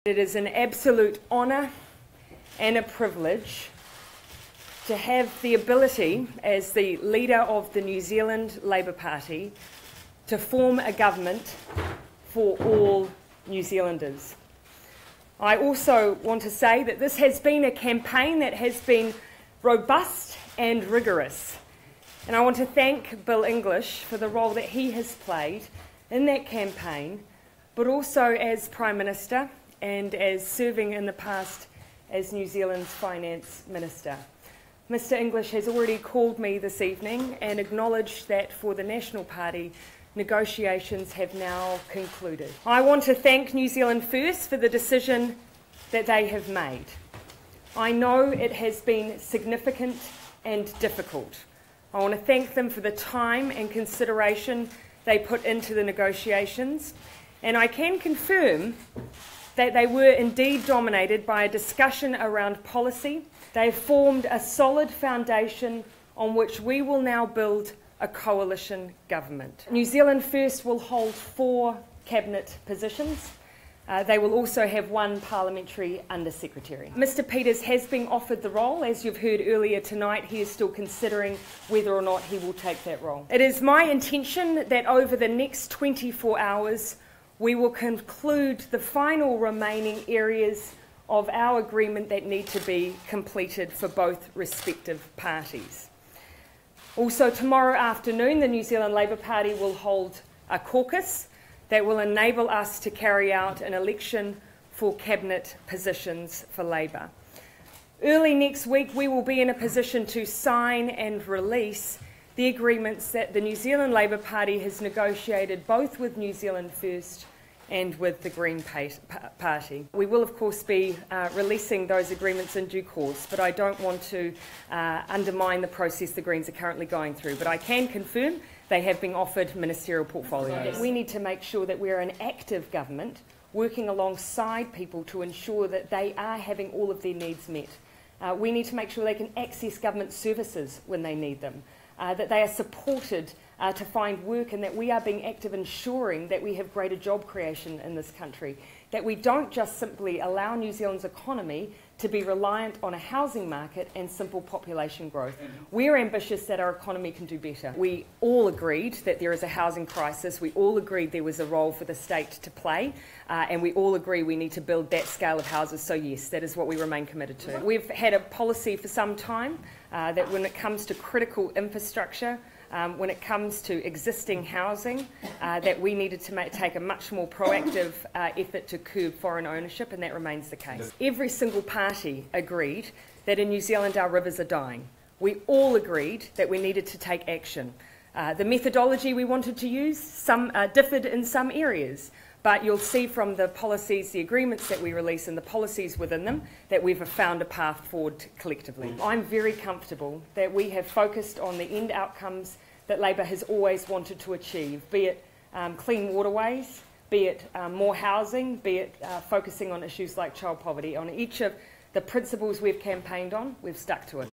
It is an absolute honour and a privilege to have the ability, as the leader of the New Zealand Labour Party, to form a government for all New Zealanders. I also want to say that this has been a campaign that has been robust and rigorous. And I want to thank Bill English for the role that he has played in that campaign, but also as Prime Minister and as serving in the past as New Zealand's Finance Minister. Mr English has already called me this evening and acknowledged that for the National Party, negotiations have now concluded. I want to thank New Zealand First for the decision that they have made. I know it has been significant and difficult. I want to thank them for the time and consideration they put into the negotiations, and I can confirm that they were indeed dominated by a discussion around policy. They formed a solid foundation on which we will now build a coalition government. New Zealand First will hold 4 cabinet positions. They will also have 1 parliamentary undersecretary. Mr Peters has been offered the role. As you've heard earlier tonight, he is still considering whether or not he will take that role. It is my intention that over the next 24 hours, we will conclude the final remaining areas of our agreement that need to be completed for both respective parties. Also, tomorrow afternoon, the New Zealand Labour Party will hold a caucus that will enable us to carry out an election for cabinet positions for Labour. Early next week, we will be in a position to sign and release the agreements that the New Zealand Labour Party has negotiated both with New Zealand First and with the Green Party. We will, of course, be releasing those agreements in due course, but I don't want to undermine the process the Greens are currently going through. But I can confirm they have been offered ministerial portfolios. We need to make sure that we're an active government working alongside people to ensure that they are having all of their needs met. We need to make sure they can access government services when they need them, that they are supported to find work, and that we are being active ensuring that we have greater job creation in this country, that we don't just simply allow New Zealand's economy to be reliant on a housing market and simple population growth. We're ambitious that our economy can do better. We all agreed that there is a housing crisis. We all agreed there was a role for the state to play, and we all agree we need to build that scale of houses. So yes, that is what we remain committed to. We've had a policy for some time that when it comes to critical infrastructure, when it comes to existing housing, that we needed to take a much more proactive effort to curb foreign ownership, and that remains the case. Every single party agreed that in New Zealand our rivers are dying. We all agreed that we needed to take action. The methodology we wanted to use differed in some areas, but you'll see from the policies, the agreements that we release and the policies within them, that we've found a path forward collectively. I'm very comfortable that we have focused on the end outcomes that Labour has always wanted to achieve, be it clean waterways, be it more housing, be it focusing on issues like child poverty. On each of the principles we've campaigned on, we've stuck to it.